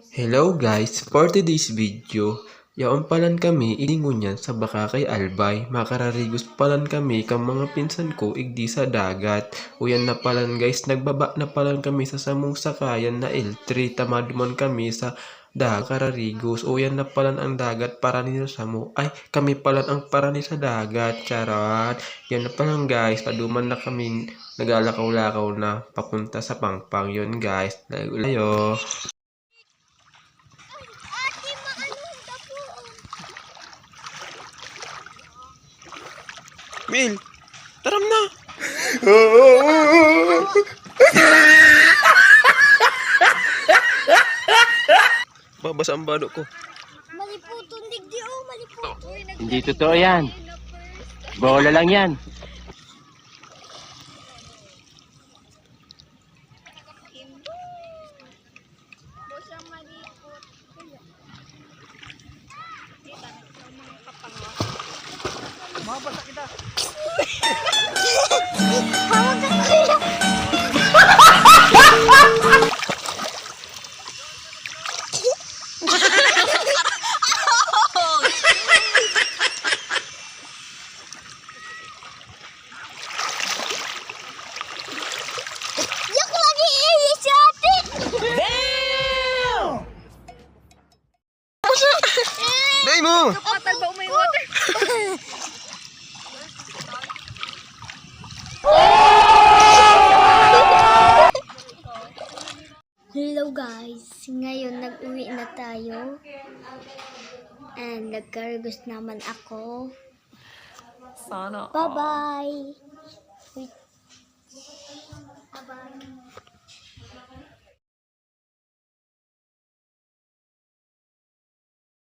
Hello guys, for today's video, yaon palan kami ilingon sa baka kay Albay. Makararigos palan kami kang mga pinsan ko igdi sa dagat. Uyan na palan guys, nagbaba na palan kami sa samong sakayan na L3. Tamadumon kami sa dagat kararigos. Uyan na palan ang dagat para nila samo. Ay, kami palan ang para ni sa dagat. Charot. Yan na palan guys, paduman na kami nagalakaw-lakaw na papunta sa Pangpang. Yun guys, layo. Mil, taram na. Babasa ang bado ko. Maliputong digdi oh, maliputong. Hindi totoo yan. Bola lang yan. Mabasa kita. Hawak ka kuya. Yak lagi ini si Ate. Day mo! Kapatag ba umay water? Hello guys, ngayon nag-uwi na tayo and nagkarugos naman ako. Sana. Bye bye.